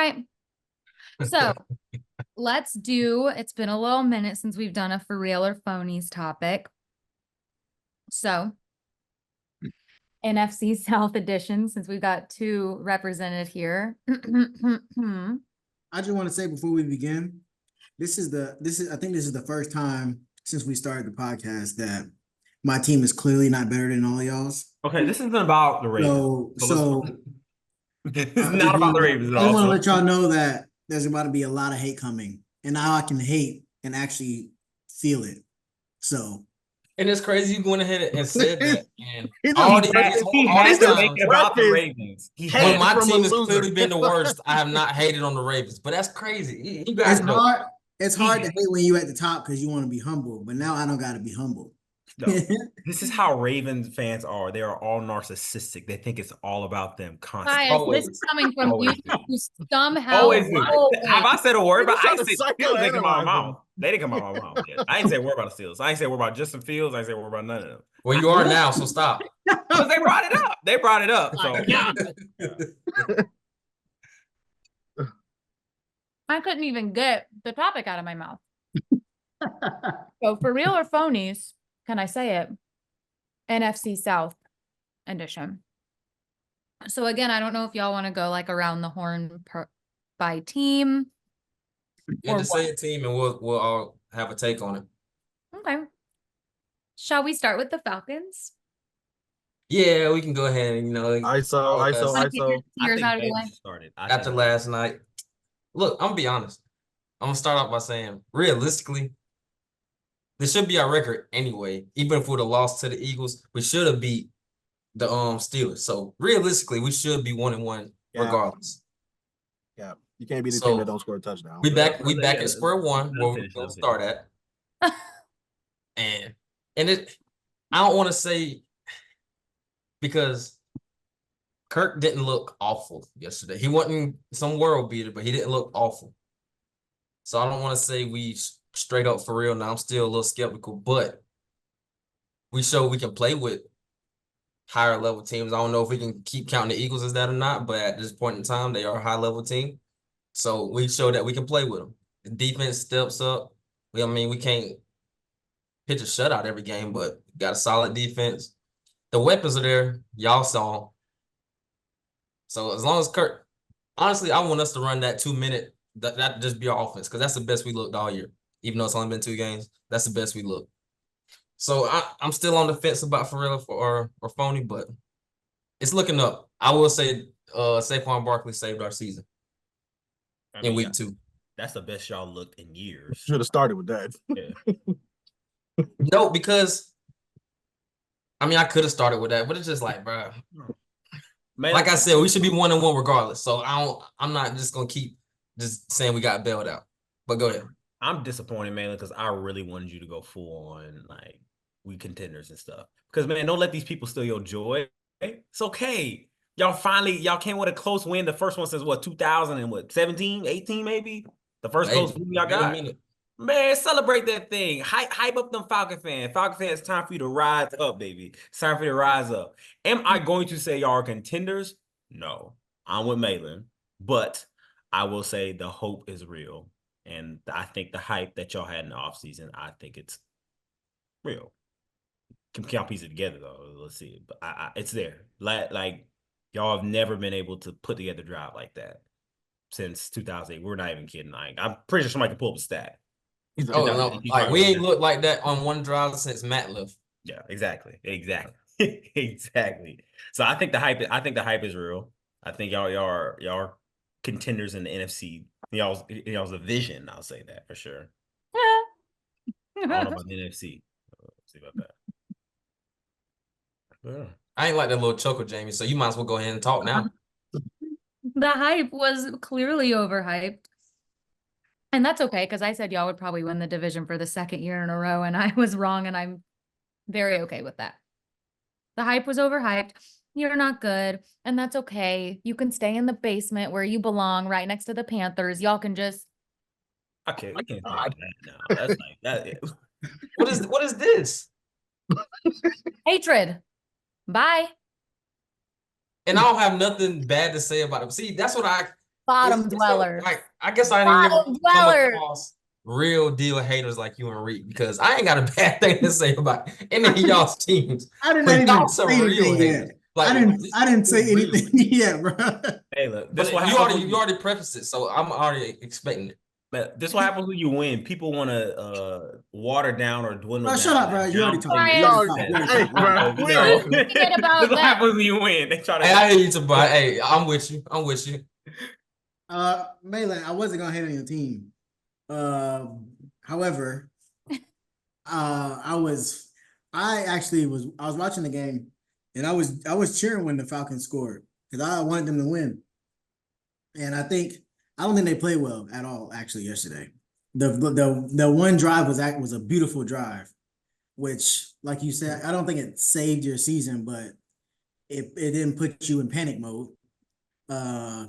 right. So let's do, it's been a little minute since we've done a for real or phonies topic. So NFC South edition, since we've got two represented here. I just want to say before we begin, I think this is the first time since we started the podcast that my team is clearly not better than all y'all's. Okay, this isn't about the Ravens. So it's not about the Ravens at I all. just want to let y'all know that there's about to be a lot of hate coming, and now I can hate and actually feel it. So. And it's crazy you went ahead and said that. And He has to make it about the Ravens. When my team has clearly been the worst, I have not hated on the Ravens. But that's crazy. You guys know. It's hard to hate when you at the top because you want to be humble. But now I don't got to be humble. No, this is how Ravens fans are. They are all narcissistic. They think it's all about them constantly. This is coming from you who somehow. Always do. Have I said a word about? I didn't say Steelers. They come out of my mouth. They didn't come out of my mouth yet. I ain't say a word about the Steelers. I ain't say a word about Justin Fields. I ain't say a word about none of them. Well, you are now, so stop. Because they brought it up. They brought it up. So I couldn't even get the topic out of my mouth. So for real or phonies, can I say it? NFC South edition. So again, I don't know if y'all want to go like around the horn by team. Yeah, just say a team and we'll all have a take on it. Okay. Shall we start with the Falcons? Yeah, we can go ahead and ISO. Years out of the way. After last night. Look, I'm gonna be honest. I'm gonna start off by saying, realistically, this should be our record anyway. Even if we'd have lost to the Eagles, we should have beat the Steelers. So realistically, we should be 1-1 regardless. Yeah, you can't be the team that don't score a touchdown. We back at square one where we're gonna start at. and it, I don't want to say because Kirk didn't look awful yesterday. He wasn't some world beater, but he didn't look awful. So I don't want to say we straight up for real. Now I'm still a little skeptical, but we show we can play with higher level teams. I don't know if we can keep counting the Eagles as that or not, but at this point in time, they are a high level team. So we show that we can play with them. The defense steps up. We can't pitch a shutout every game, but got a solid defense. The weapons are there. Y'all saw. So as long as Kirk, honestly, I want us to run that 2-minute. That just be our offense because that's the best we looked all year. Even though it's only been 2 games, that's the best we look. So I'm still on the fence about for real or phony, but it's looking up. I will say Saquon Barkley saved our season in week 2. That's the best y'all looked in years. Should have started with that. Yeah. No, because I could have started with that, but it's just like, bro. Man, like I said, we should be 1-1 regardless. So I'm not just gonna keep just saying we got bailed out. But go ahead. I'm disappointed, man, because I really wanted you to go full on like we contenders and stuff. Because man, don't let these people steal your joy. It's okay. Y'all came with a close win. The first one since 2017, 18 maybe. The first close win y'all got. Man, celebrate that thing. Hype up them Falcon fans. Falcon fans, it's time for you to rise up, baby. It's time for you to rise up. Am I going to say y'all are contenders? No. I'm with Malin. But I will say the hope is real. And I think the hype that y'all had in the offseason, I think it's real. Can't piece it together, though. Let's see. But it's there. Like, y'all have never been able to put together a drive like that since 2008. We're not even kidding. Like, I'm pretty sure somebody can pull up a stat. Oh, no. Like, we ain't looked like that on one drive since Matt left. Yeah, exactly. Exactly. So I think the hype is real. I think y'all are contenders in the NFC. Y'all's division, I'll say that for sure. I don't know about the NFC. Let's see about that. Yeah. I ain't like that little choker, Jamie, so you might as well go ahead and talk now. The hype was clearly overhyped. And that's okay, because I said y'all would probably win the division for the 2nd year in a row, and I was wrong, and I'm very okay with that. The hype was overhyped. You're not good, and that's okay. You can stay in the basement where you belong, right next to the Panthers. Y'all can just. Okay, we can't talk that now. That's like that. What is this? Hatred. Bye. And I don't have nothing bad to say about it. See, that's what Bottom it's dweller. like I guess I didn't never Bottom come dweller. across real deal haters like you and Reed because I ain't got a bad thing to say about any of y'all's teams. I did But not even y'all some say real anything haters. yet. Like I didn't say real. anything yet, bro. Hey, look, But this what you happens. already prefaced it, so I'm already expecting it. But this what happens when you win. People want to water down or dwindle Bro, down. shut up, bro. You already talked. Brian. You already talked. Hey, You already talked. bro. You know, Thinking about this what that. happens when you win. They try to. Hey, I hear you, Tobias. Hey, I'm with you. I'm with you. Malin, I wasn't gonna hate on your team. However, I was watching the game and I was cheering when the Falcons scored because I wanted them to win. And I don't think they played well at all actually yesterday. The one drive was a beautiful drive, which, like you said, I don't think it saved your season, but it didn't put you in panic mode.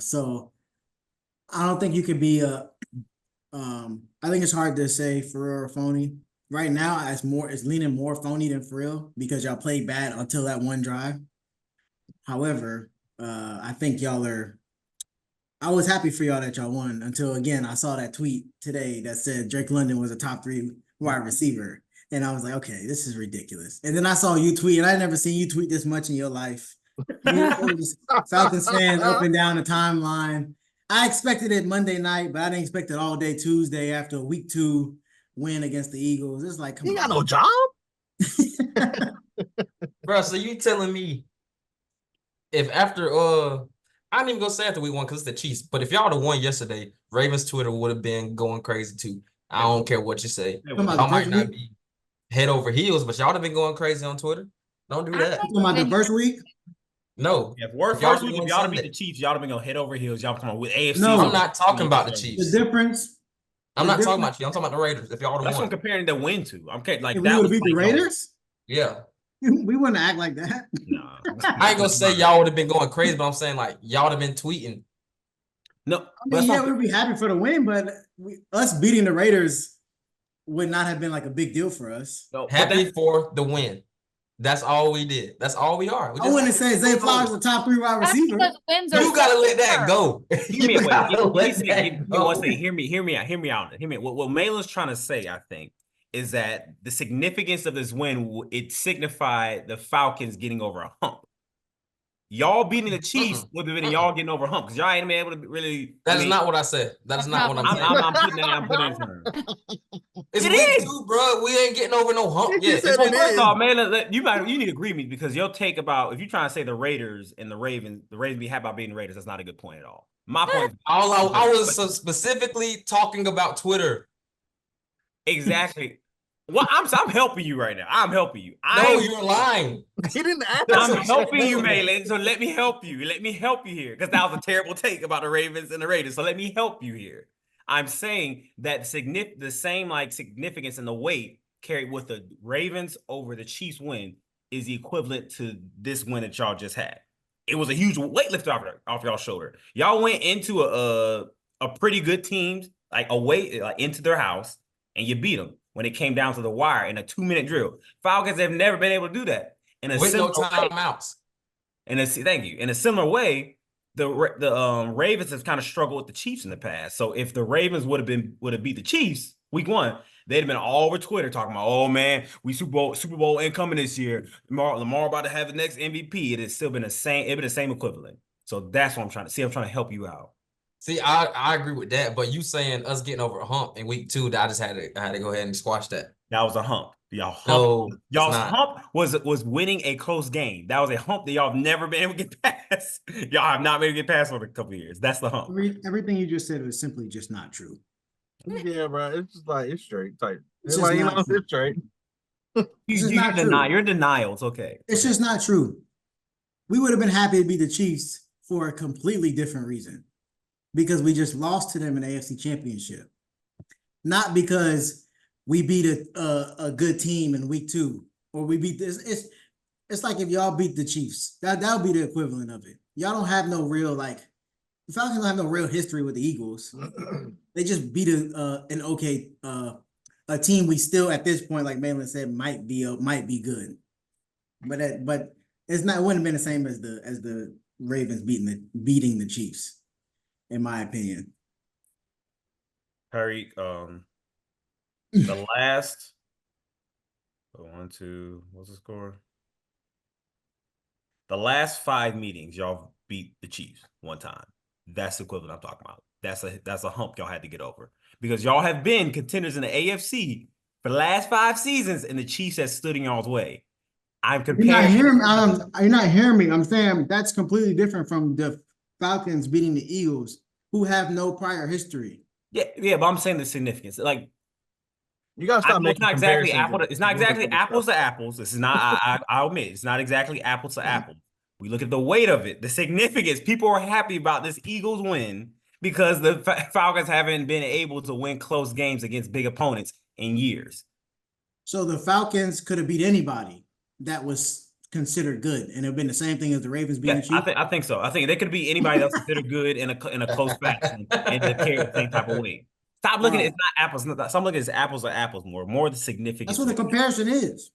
So I don't think you could be I think it's hard to say for real or phony. Right now, it's leaning more phony than for real because y'all played bad until that one drive. However, I think I was happy for y'all that y'all won until again I saw that tweet today that said Drake London was a top 3 wide receiver. And I was like, okay, this is ridiculous. And then I saw you tweet, and I never seen you tweet this much in your life. Falcons fans up and down the timeline. I expected it Monday night, but I didn't expect it all day Tuesday after a week 2 win against the Eagles. It's like, come You on. got no job? Bro, so you telling me if after I ain't even gonna say after we won because it's the Chiefs, but if y'all would have won yesterday, Ravens Twitter would have been going crazy too. I don't care what you say. Y'all might not be head over heels, but y'all would have been going crazy on Twitter. Don't do that. Talking about the first week? No. Yeah, first week, if y'all beat the Chiefs, y'all have been going head over heels. Y'all talking about with AFC. No, I'm not talking about the Chiefs. The difference. I'm not talking about you. I'm talking about the Raiders. If y'all would have That's what won. I'm comparing the win to. I'm like If that. we would have was beat the like, Raiders, Yeah. we wouldn't act like that. No. I ain't gonna say y'all would have been going crazy, but I'm saying like y'all would have been tweeting. No, I mean, yeah, we'd be happy for the win, but us beating the Raiders would not have been like a big deal for us. no, Happy for the win. That's all we did. That's all we are. I wouldn't say Zay Flowers is a top 3 wide receiver. You gotta let that go. Hear me, hear me out. What Malin's trying to say, I think, is that the significance of this win, it signified the Falcons getting over a hump. Y'all beating the Chiefs would have been y'all getting over a hump because y'all ain't been able to really. That is not what I said. That is not what I'm saying. I'm putting it in terms. It's week 2, bro. We ain't getting over no hump yet. First off, man, you need to agree with me because your take about if you're trying to say the Raiders and the Ravens be happy about beating the Raiders, that's not a good point at all. My point is I was specifically talking about Twitter. Exactly. Well, I'm helping you right now. I'm helping you. No, you're lying. He didn't ask. I'm helping you, Malin. So let me help you. Let me help you here because that was a terrible take about the Ravens and the Raiders. So let me help you here. I'm saying that the same like significance and the weight carried with the Ravens over the Chiefs win is equivalent to this win that y'all just had. It was a huge weight lift off y'all's shoulder. Y'all went into a pretty good team, like away, like into their house, and you beat them when it came down to the wire in a 2-minute drill. Falcons have never been able to do that with no timeouts. Thank you. In a similar way, the Ravens have kind of struggled with the Chiefs in the past. So if the Ravens would have beat the Chiefs week 1, they'd have been all over Twitter talking about, oh man, we Super Bowl incoming this year. Lamar about to have the next MVP. It has still been the same equivalent. So that's what I'm trying to see. I'm trying to help you out. See, I agree with that, but you saying us getting over a hump in week 2, that I had to go ahead and squash that. That was a hump. Y'all's hump was winning a close game. That was a hump that y'all have never been able to get past. Y'all have not been able to get past for a couple of years. That's the hump. Everything you just said was simply just not true. Yeah, bro. It's just like it's straight type. It's Everybody just not knows true. it's straight. You're in denial. It's okay. It's just not true. We would have been happy to beat the Chiefs for a completely different reason. Because we just lost to them in the AFC Championship. Not because we beat a good team in week 2 or we beat this. It's like if y'all beat the Chiefs. That would be the equivalent of it. Y'all don't have no real the Falcons don't have no real history with the Eagles. They just beat a team we still at this point, like Malin said, might be good. But it wouldn't have been the same as the Ravens beating the Chiefs. in my opinion. Harry, the last 1-2, what's the score? The last 5 meetings, y'all beat the Chiefs one time. That's the equivalent I'm talking about. That's a hump y'all had to get over because y'all have been contenders in the AFC for the last 5 seasons, and the Chiefs have stood in y'all's way. I'm comparing. You're not hearing me. I'm saying that's completely different from the Falcons beating the Eagles, who have no prior history. Yeah, but I'm saying the significance. Like, you gotta stop making comparisons. It's not exactly apples to apples. This is not. I'll admit it's not exactly apples to apples. We look at the weight of it, the significance. People are happy about this Eagles win because the Falcons haven't been able to win close games against big opponents in years. So the Falcons could have beat anybody that was considered good, and it'd been the same thing as the Ravens beating the Chiefs. I think so. I think they could be anybody else considered good in a close fashion and they carry the same type of weight. Stop looking at it's not apples. Stop looking at it's apples to apples more the significance. That's what the comparison is.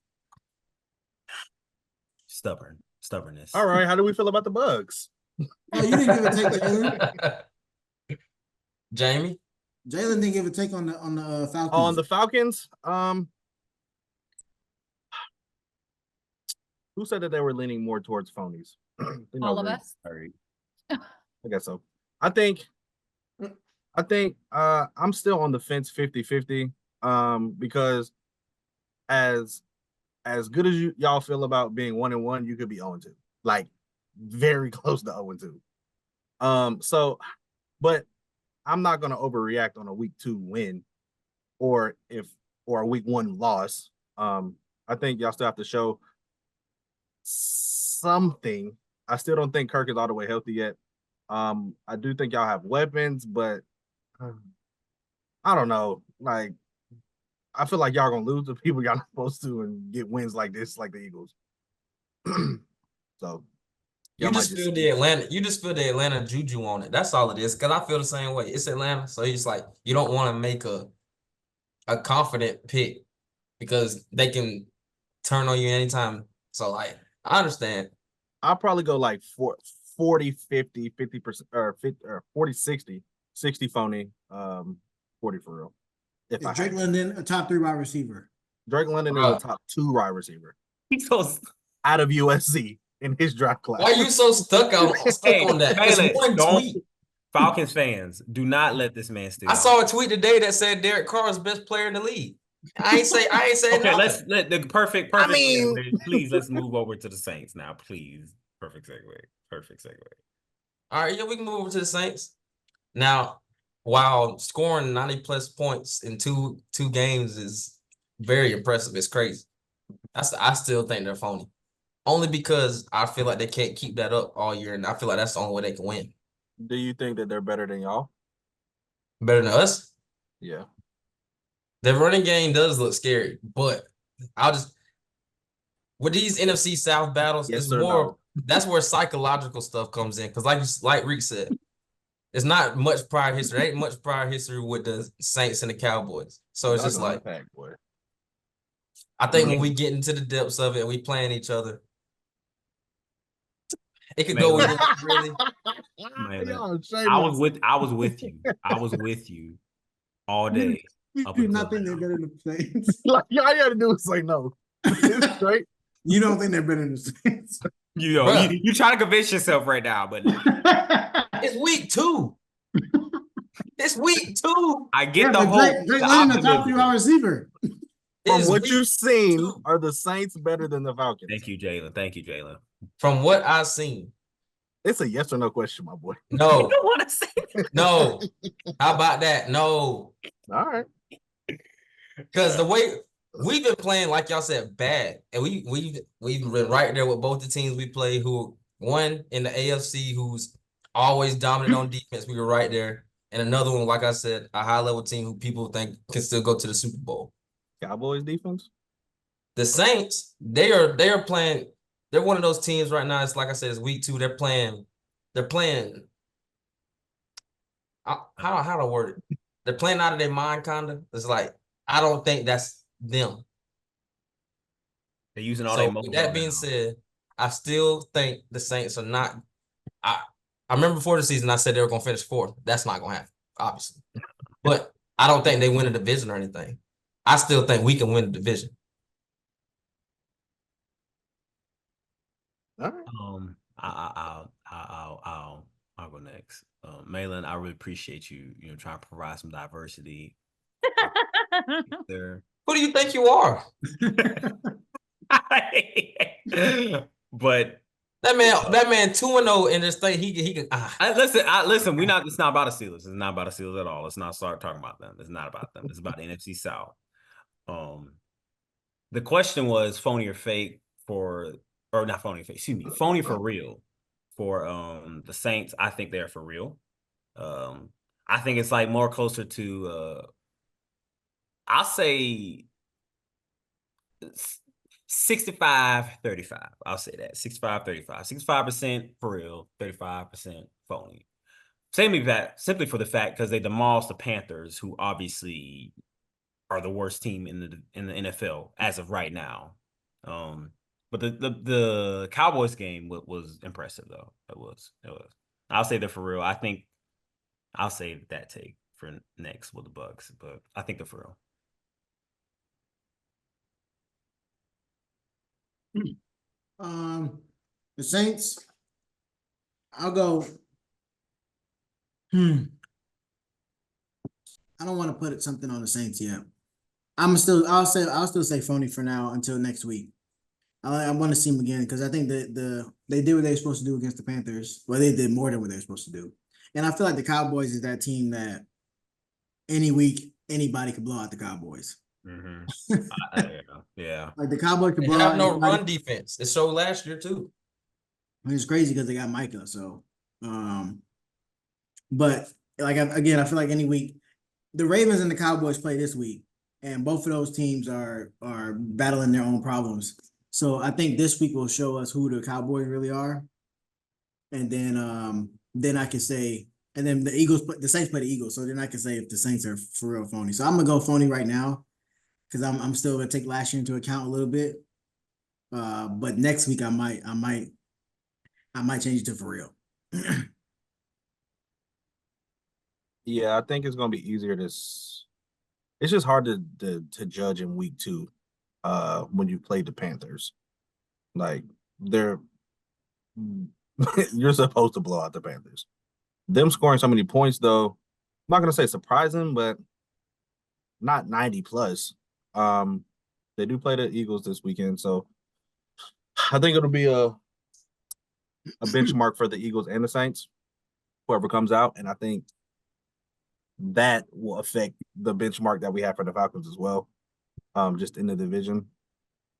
Stubbornness. All right, how do we feel about the Bugs? No, you didn't give a take to Jalen. Jamie? Jalen didn't give a take on the Falcons. On the Falcons, who said that they were leaning more towards phonies? All of us. I guess so. I think I'm still on the fence 50-50 because as good as y'all feel about being 1-1, you could be 0-2, like very close to 0-2. But I'm not gonna overreact on a week 2 win or a week 1 loss. I think y'all still have to show something. I still don't think Kirk is all the way healthy yet. I do think y'all have weapons, but I don't know. Like, I feel like y'all gonna lose to people y'all not supposed to and get wins like this, like the Eagles. So you just feel the Atlanta juju on it. That's all it is. Cause I feel the same way. It's Atlanta, so it's like you don't want to make a confident pick because they can turn on you anytime. So like I understand. I'll probably go like 40, 50, 50% or 50 or 40, 60 phony, 40 for real. Is Drake London a top 3 wide receiver? Drake London is a top 2 wide receiver. He's so out of USC in his draft class. Why are you so stuck on that? Hey, tweet. Falcons fans, do not let this man steal. I saw a tweet today that said Derek Carr is the best player in the league. I ain't say okay, nothing. let's let the perfect. I mean, please let's move over to the Saints now, please. Perfect segue. All right, yeah, we can move over to the Saints. Now, while scoring 90+ points in two games is very impressive, it's crazy. I still think they're phony. Only because I feel like they can't keep that up all year, and I feel like that's the only way they can win. Do you think that they're better than y'all? Better than us? Yeah. The running game does look scary, but with these NFC South battles, it's more that's where psychological stuff comes in. Because like Reek said, it's not much prior history. There ain't much prior history with the Saints and the Cowboys. So it's just like I think when we get into the depths of it and we playing each other, it could go either really. I was with you. I was with you all day. You do not think they're better than the Saints. Like, all you got to do is say no. Right? You don't think they're better than the Saints. You try to convince yourself right now, but it's week 2. It's week 2. I get the hope. Drake London, the top 3 wide receiver. From what you've seen, are the Saints better than the Falcons? Thank you, Jalen. From what I've seen. It's a yes or no question, my boy. No. You don't want to say that. No. How about that? No. All right. Because the way we've been playing, like y'all said, bad. And we've been right there with both the teams we play, who one in the AFC who's always dominant on defense. We were right there. And another one, like I said, a high-level team who people think can still go to the Super Bowl. Cowboys defense? The Saints, they are playing. They're one of those teams right now. It's like I said, it's week 2. They're playing. How to word it? They're playing out of their mind, kinda. It's like I don't think that's them. They're using all their emotions. With that being said, I still think the Saints are not. I remember before the season I said they were gonna finish fourth. That's not gonna happen, obviously. But I don't think they win a division or anything. I still think we can win the division. All right. I'll go next. Malin, I really appreciate you trying to provide some diversity there. Who do you think you are? But That man 2-0 in this thing. He can listen. It's not about the Steelers. It's not about the Steelers at all. Let's not start talking about them. It's not about them. It's about the NFC South. The question was phony or fake or not phony or fake. Excuse me, phony for real for the Saints. I think they're for real. I think it's like more closer to I'll say 65-35. I'll say that 65-35. 65% for real, 35% phony. Simply for the fact because they demolished the Panthers, who obviously are the worst team in the NFL as of right now. But the Cowboys game was impressive though. It was. I'll say they're for real. I think I'll save that take for next with the Bucks, but I think they're for real. The Saints, I'll go. I don't want to put something on the Saints yet. I'll still say phony for now until next week. I want to see them again because I think that they did what they were supposed to do against the Panthers. Well, they did more than what they were supposed to do. And I feel like the Cowboys is that team that any week anybody could blow out the Cowboys. Mm-hmm. Yeah. Like the Cowboys could They blow have out no anybody. run defense. It showed last year too. It's crazy because they got Micah. So, but like I feel like any week the Ravens and the Cowboys play this week, and both of those teams are battling their own problems. So I think this week will show us who the Cowboys really are, and then I can say, and then the Saints play the Eagles, so then I can say if the Saints are for real phony. So I'm gonna go phony right now because I'm still gonna take last year into account a little bit. But next week I might change it to for real. Yeah, I think it's gonna be easier to. It's just hard to judge in week 2, when you play the Panthers. Like you're supposed to blow out the Panthers. Them scoring so many points, though, I'm not gonna say surprising, but not 90 plus. They do play the Eagles this weekend, so I think it'll be a benchmark for the Eagles and the Saints, whoever comes out, and I think that will affect the benchmark that we have for the Falcons as well, just in the division.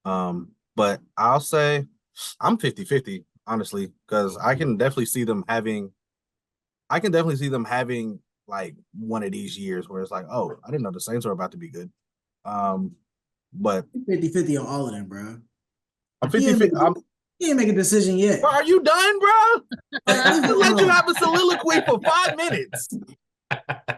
But I'll say I'm 50-50, honestly, because I can definitely see them having like one of these years where it's like, oh, I didn't know the Saints were about to be good. But 50-50 on all of them, bro. I'm 50-50. He ain't make a decision yet. Bro, are you done, bro? I let you have a soliloquy for 5 minutes.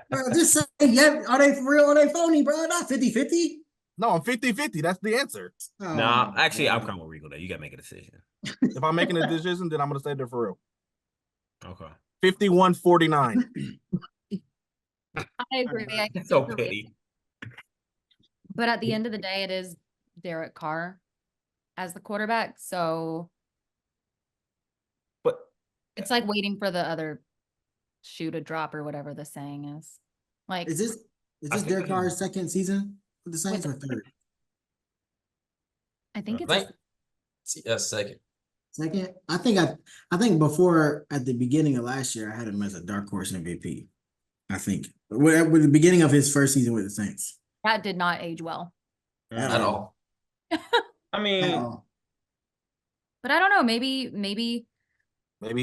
Bro, just say, yeah, are they for real? Are they phony, bro? Not 50-50. No, I'm 50-50. That's the answer. Oh, Nah, actually, I'm coming with Regal there. You got to make a decision. If I'm making a decision, then I'm going to say they're for real. Okay. 51-49. I agree. I think So you're petty. right. But at the end of the day, it is Derek Carr as the quarterback. So But it's like waiting for the other shoe to drop or whatever the saying is. Like, Is this Derek Carr's second season with the Saints or third? I think I it's think that's second. Second? I think before at the beginning of last year, I had him as a dark horse MVP. I think with the beginning of his first season with the Saints. that did not age well. At all. I mean, At all. But I don't know. Maybe Maybe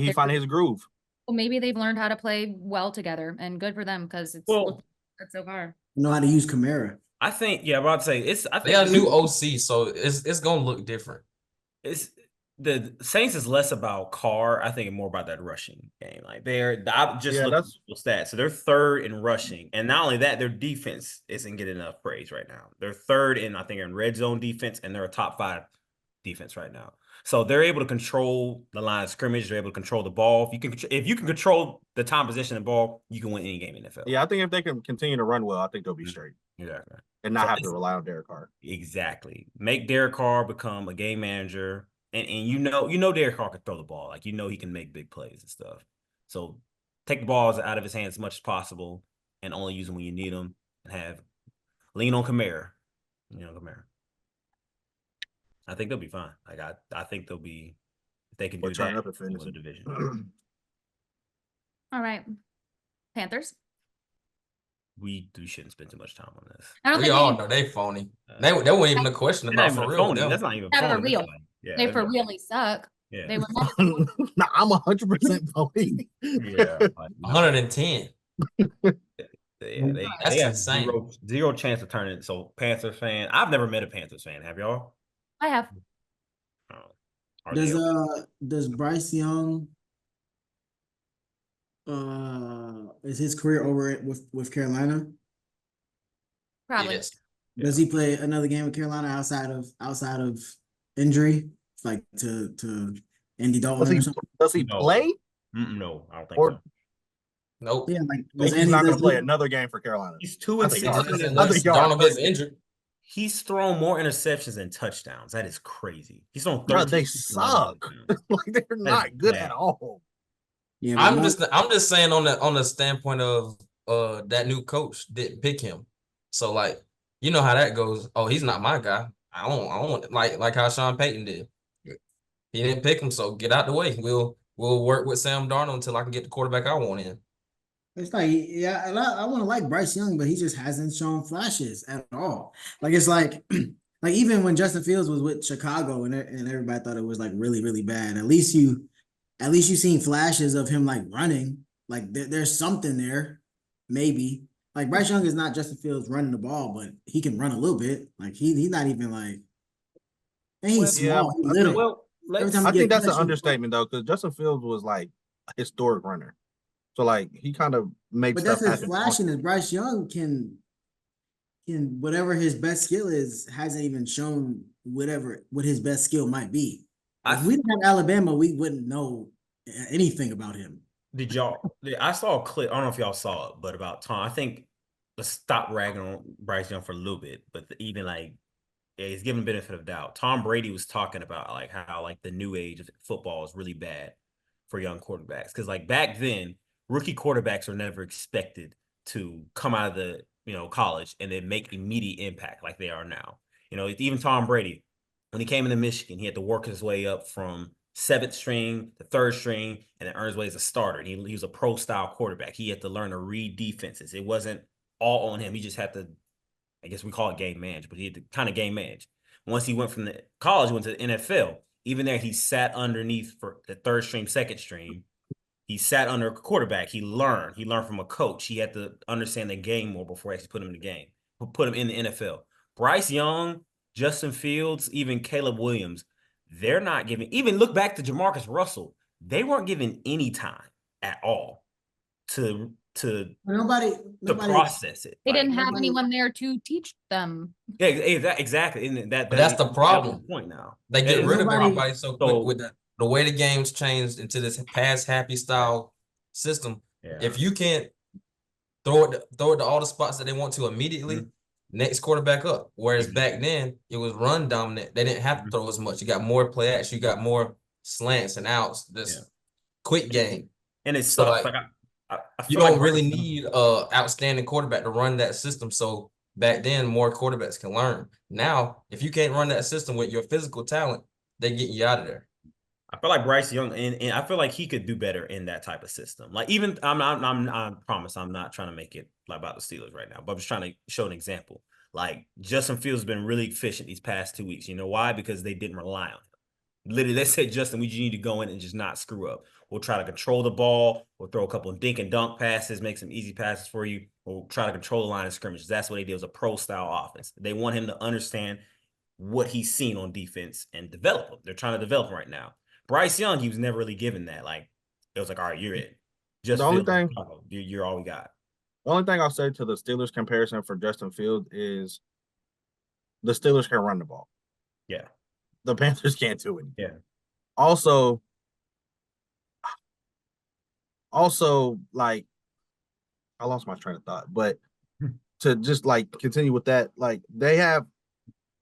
he found his groove. maybe they've learned how to play well together, and good for them because it's Well- looked so far. Know how to use Kamara. I think, yeah, I'm about to say I They think got a new OC, so it's gonna look different. it's the Saints is less about Carr. I think it's more about that rushing game. Like I just looked at the stats. So they're third in rushing. And not only that, their defense isn't getting enough praise right now. They're third in, I think, in red zone defense, and they're a top 5 defense right now. So they're able to control the line of scrimmage. They're able to control the ball. If you can control the time position of the ball, you can win any game in the NFL. Yeah, I think if they can continue to run well, I think they'll be straight. Exactly. And not have to rely on Derek Carr. Exactly. Make Derek Carr become a game manager. And you know Derek Carr can throw the ball. Like, he can make big plays and stuff. So take the balls out of his hands as much as possible and only use them when you need them, and lean on Kamara. Kamara. I think they'll be fine. Like, I think they'll be, if they can do turn that, up and finish the it. division. All right. Panthers. We shouldn't spend too much time on this. I don't We think all any- know they phony. They wasn't even a question about for real. Phony. That's not even Never phony. real. That's like, yeah, They that's for like- really suck. Yeah. They were Nah, I'm 100% Phony. Yeah. Like, 110. yeah, That's they have insane. zero chance of turning. So Panther fan, I've never met a Panthers fan. Have y'all? I have. Are they okay? Does Bryce Young is his career over with Carolina? Probably. Yes. Does he play another game with Carolina outside of injury, like to Andy Dalton or something? Does he No. play? No, I don't think Or- so. Nope. Yeah, like He's Andy not going does to play he- another game for Carolina. He's 2 I and think 16. Unless Darnold gets injured. He's thrown more interceptions than touchdowns. That is crazy. He's thrown 13. Bro, they suck. Like they're not good bad. at all. Yeah, but I'm just saying on the standpoint of that new coach didn't pick him. So like, you know how that goes. Oh, he's not my guy. I don't want like how Sean Payton did. He didn't pick him, so get out the way. We'll work with Sam Darnold until I can get the quarterback I want in. it's like, yeah, I want to like Bryce Young, but he just hasn't shown flashes at all. Like, it's like even when Justin Fields was with Chicago and everybody thought it was like really, really bad. At least you seen flashes of him like running. Like there's something there, maybe. Like Bryce Young is not Justin Fields running the ball, but he can run a little bit. Like he's not even like, and he's yeah, small. He's little. Well, Every time I he think gets that's an touched, understatement though, because Justin Fields was like a historic runner. So like he kind of made but stuff that's his happen. flashing. Is Bryce Young can whatever his best skill is, hasn't even shown what his best skill might be. If we didn't have Alabama, we wouldn't know anything about him. Did y'all? I saw a clip. I don't know if y'all saw it, but about Tom. I think let's stop ragging on Bryce Young for a little bit. But even like, yeah, he's given benefit of doubt. Tom Brady was talking about like how like the new age of football is really bad for young quarterbacks, because like back then, rookie quarterbacks were never expected to come out of the college and then make immediate impact like they are now. Even Tom Brady, when he came into Michigan, he had to work his way up from 7th string to 3rd string and then earn his way as a starter. He was a pro style quarterback. He had to learn to read defenses. It wasn't all on him. He just had to, I guess we call it game manage, but he had to kind of game manage. Once he went from the college, went to the NFL. Even there, he sat underneath for the 3rd string, 2nd string. He sat under a quarterback. He learned from a coach. He had to understand the game more before he actually put him in the game, put him in the NFL. Bryce Young, Justin Fields, even Caleb Williams, they're not giving, even look back to Jamarcus Russell, they weren't given any time at all to Nobody process it. They didn't have anyone there to teach them. Yeah, exactly. And But that's the problem. Point now. They get rid of nobody- everybody so quick with the way the game's changed into this pass happy style system. Yeah. If you can't throw it to all the spots that they want to immediately, next quarterback up. Whereas back then it was run dominant. They didn't have to throw as much. You got more play action. You got more slants and outs. This quick game. And it So sucks. like, I you feel don't like really need outstanding quarterback to run that system. So back then, more quarterbacks can learn. Now, if you can't run that system with your physical talent, they get you out of there. I feel like Bryce Young, and I feel like he could do better in that type of system. Like even I promise I'm not trying to make it like about the Steelers right now, but I'm just trying to show an example. Like Justin Fields has been really efficient these past 2 weeks. You know why? Because they didn't rely on him. Literally, they said, Justin, we just need to go in and just not screw up. We'll try to control the ball. We'll throw a couple of dink and dunk passes, make some easy passes for you. We'll try to control the line of scrimmage. That's what they did. It was a pro-style offense. They want him to understand what he's seen on defense and develop him. They're trying to develop him right now. Bryce Young, he was never really given that. Like, it was like, all right, you're it. Just The only thing, you're all we got. The only thing I'll say to the Steelers comparison for Justin Fields is the Steelers can run the ball. Yeah. The Panthers can't do it. Yeah. Also, like I lost my train of thought, but to just like continue with that, like they have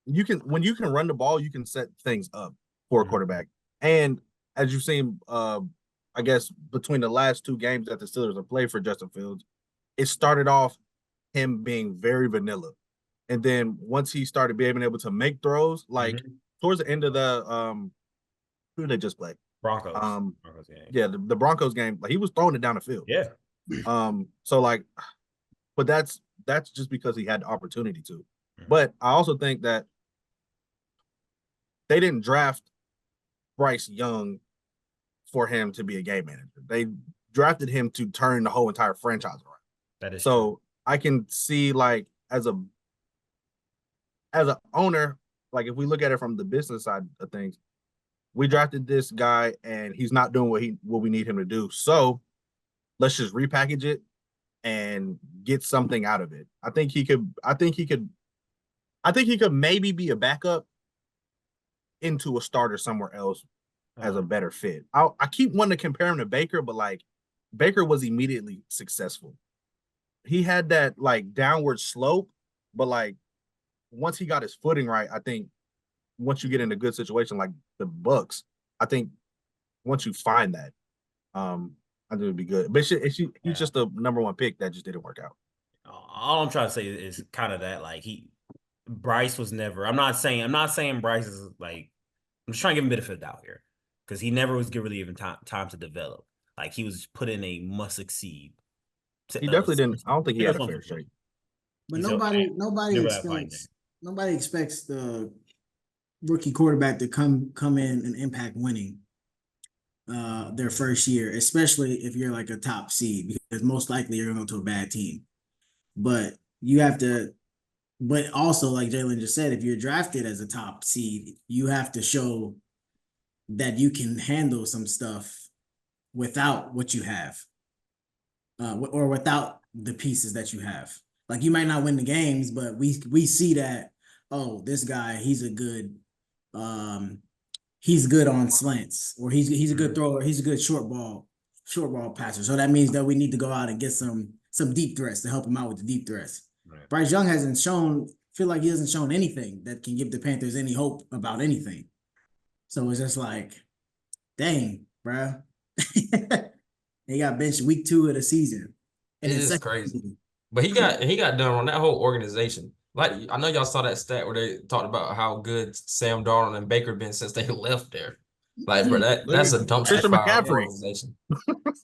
when you can run the ball, you can set things up for a quarterback. And as you've seen, I guess between the last two games that the Steelers have played for Justin Fields, it started off him being very vanilla. And then once he started being able to make throws, like towards the end of the who did they just play? Broncos. Broncos game. Yeah, the Broncos game, like he was throwing it down the field. Yeah. So like, but that's just because he had the opportunity to. But I also think that they didn't draft Bryce Young for him to be a game manager. They drafted him to turn the whole entire franchise around. That is so true. I can see like as an owner, like if we look at it from the business side of things, we drafted this guy and he's not doing what we need him to do. So let's just repackage it and get something out of it. I think he could maybe be a backup into a starter somewhere else as a better fit. I keep wanting to compare him to Baker, but like Baker was immediately successful. He had that like downward slope, but like once he got his footing right, I think once you get in a good situation like the Bucks, I think once you find that, I think it'd be good. But he's just the number one pick that just didn't work out. All I'm trying to say is kind of that like Bryce was never. I'm not saying Bryce is like. I'm just trying to give him a bit of a doubt here because he never was really given time to develop. Like he was put in a must succeed. He definitely didn't. I don't think he had a fair shake. But nobody expects the rookie quarterback to come in and impact winning their first year, especially if you're like a top seed, because most likely you're going to go to a bad team. But you have to. But also, like Jalen just said, if you're drafted as a top seed, you have to show that you can handle some stuff without what you have, or without the pieces that you have. Like you might not win the games, but we see that, oh, this guy, he's good on slants, or he's a good thrower, he's a good short ball passer. So that means that we need to go out and get some deep threats to help him out with the deep threats. Right. Bryce Young feel like he hasn't shown anything that can give the Panthers any hope about anything. So it's just like, dang, bro. He got benched week 2 of the season. And it is crazy. Season. But he got done on that whole organization. Like I know y'all saw that stat where they talked about how good Sam Darnold and Baker been since they left there. Like, bro, that's a dumpster fire organization.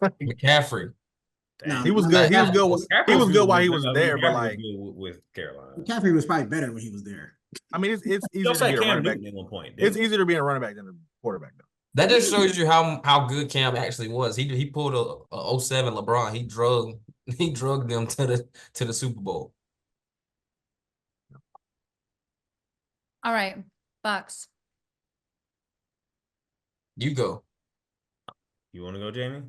McCaffrey. Nah, he was good. He was good while he was there, but like with Carolina, McCaffrey was probably better when he was there. I mean, it's easier to be a running back at one point. It's easier to be a running back than a quarterback, though. That just shows you how good Cam actually was. He pulled a 07 LeBron. He drugged them to the Super Bowl. All right, Bucks. You go. You want to go, Jamie?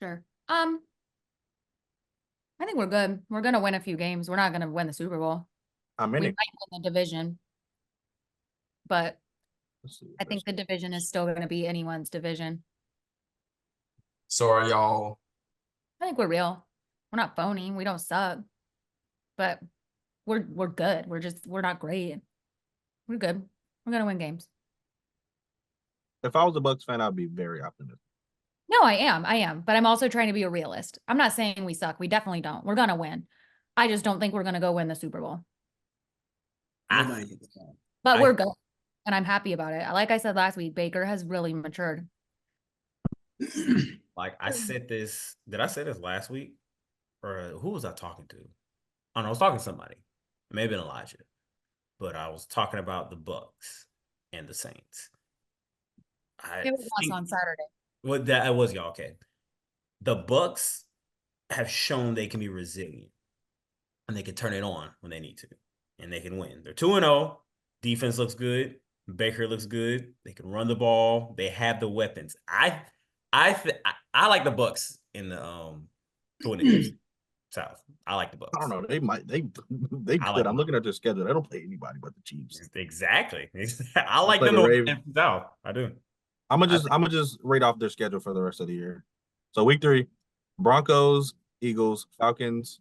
Sure. I think we're good. We're gonna win a few games. We're not gonna win the Super Bowl. We might win the division, but I think the division is still gonna be anyone's division. So are y'all? I think we're real. We're not phony. We don't suck, but we're good. We're not great. We're good. We're gonna win games. If I was a Bucks fan, I'd be very optimistic. No, I am, but I'm also trying to be a realist. I'm not saying we suck. We definitely don't. We're gonna win. I just don't think we're gonna go win the Super Bowl. But we're good, and I'm happy about it. Like I said last week, Baker has really matured. Like I said this, did I say this last week? Or who was I talking to? Oh, no, I was talking to somebody. Maybe Elijah. But I was talking about the Bucks and the Saints. It was us on Saturday. Well, that was y'all. Okay. The Bucks have shown they can be resilient and they can turn it on when they need to, and they can win. They're 2-0. Defense looks good. Baker looks good. They can run the ball. They have the weapons. I like the Bucks in the to win the South. I like the Bucks. I don't know. They might. They I could. like I'm looking at their schedule. They don't play anybody but the Chiefs. Exactly. I like play them the to Ravens. NFC South. I do. I'm gonna just rate off their schedule for the rest of the year. So week 3, Broncos, Eagles, Falcons,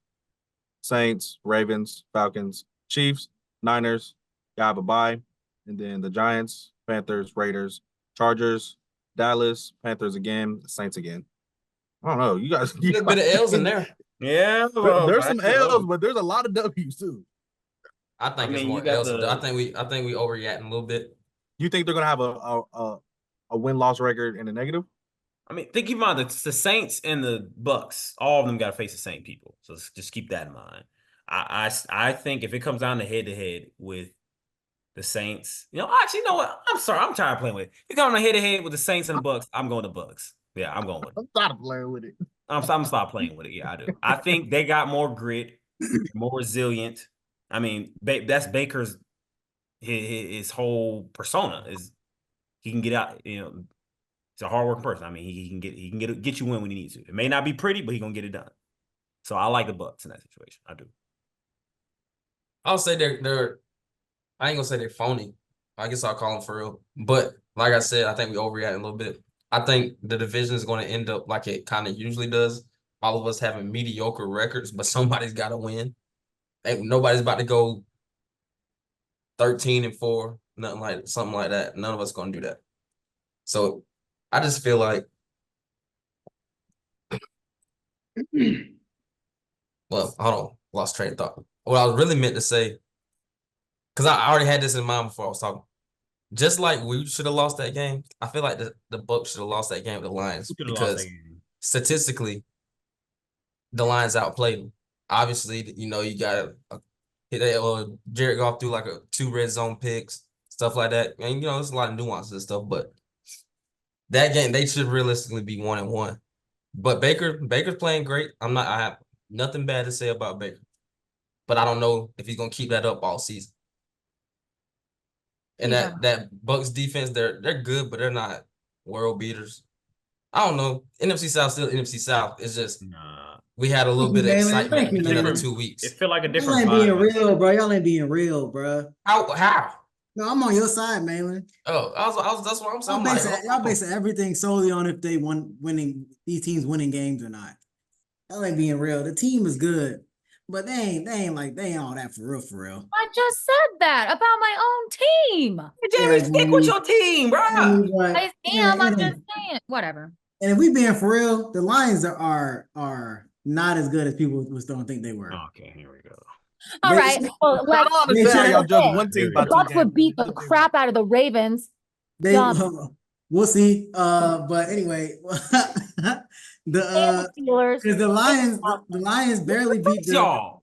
Saints, Ravens, Falcons, Chiefs, Niners. You have a bye, and then the Giants, Panthers, Raiders, Chargers, Dallas, Panthers again, Saints again. I don't know. You guys, A little bit of L's in there. Yeah, there's some L's, but there's a lot of W's too. I think it's mean, more you got L's. the- I think we overreacting a little bit. You think they're gonna have a win-loss record in the negative? I mean, think about the Saints and the Bucks. All of them got to face the same people. So just keep that in mind. I think if it comes down to head with the Saints, actually, you know what? I'm sorry, I'm tired of playing with it. If it comes down to head with the Saints and the Bucks, I'm going to Bucks. Yeah, I'm going with it. I'm tired of playing with it. I'm gonna stop playing with it. Yeah, I do. I think they got more grit, more resilient. I mean, that's Baker's his whole persona is he can get out. He's a hardworking person. I mean, he can get you win when he needs to. It may not be pretty, but he's gonna get it done. So I like the Bucks in that situation. I do. I'll say they're. I ain't gonna say they're phony. I guess I'll call them for real. But like I said, I think we overreact a little bit. I think the division is going to end up like it kind of usually does. All of us having mediocre records, but somebody's got to win. Nobody's about to go 13-4, something like that. None of us going to do that. So I just feel like, well, hold on, lost train of thought. What I was really meant to say, because I already had this in mind before I was talking. Just like we should have lost that game, I feel like the Bucks should have lost that game with the Lions because statistically, the Lions outplayed them. Obviously, you got Jared Goff threw like 2 red zone picks, stuff like that, and there's a lot of nuances and stuff. But that game, they should realistically be 1-1. But Baker's playing great. I have nothing bad to say about Baker, but I don't know if he's gonna keep that up all season. And that Bucks defense, they're good, but they're not world beaters. I don't know. NFC South still NFC South. It's just we had a little bit of excitement at the beginning of the 2 weeks. It feel like a Y'all different ain't vibe. being real, bro. Y'all ain't being real, bro. How? No, I'm on your side, Malin. Oh, that's what I'm saying. Y'all basing everything solely on if they these teams winning games or not. Y'all ain't being real. The team is good, but they ain't all that for real. I just said that about my own team. Jamie, stick with your team, bro. I am. I'm just saying. Whatever. And if we being for real, the Lions are not as good as people was don't think they were. Okay, here we go. All right. Well, I don't understand how y'all judge one team by the Bucks 2 would games. beat the crap out of the Ravens. We'll see. But anyway, And the Steelers. because the Lions barely beat y'all.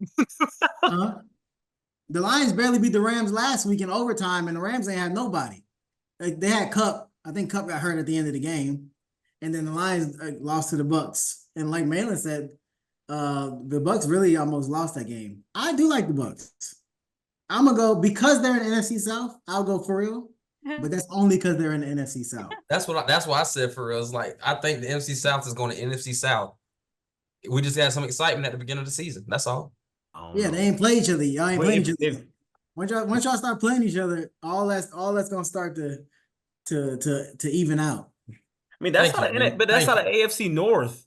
The Lions barely beat the Rams last week in overtime, and the Rams ain't had nobody. Like they had Cup. I think Cup got hurt at the end of the game, and then the Lions lost to the Bucks. And like Malin said, the Bucks really almost lost that game. I do like the Bucks. I'm gonna go because they're in the NFC South. I'll go for real, but that's only because they're in the NFC South. That's why I said for real. It's like I think the NFC South is going to NFC South. We just had some excitement at the beginning of the season. That's all. Yeah, they ain't play each other. Y'all ain't playing each other. Once y'all start playing each other, all that's gonna start to even out. I mean, that's how the AFC North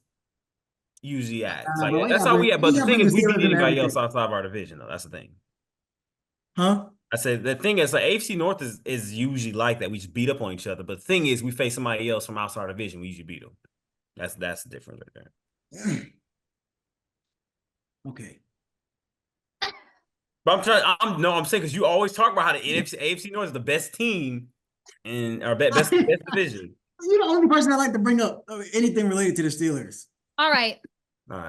usually acts. Like, that's how we at. But the thing is, we beat anybody else outside of our division, though. That's the thing. Huh? I said the thing is, like, AFC North is usually like that. We just beat up on each other. But the thing is, we face somebody else from outside our division. We usually beat them. That's the difference right there. Okay. But I'm saying because you always talk about how the AFC North is the best team in our best division. You're the only person I like to bring up anything related to the Steelers. All right. All right.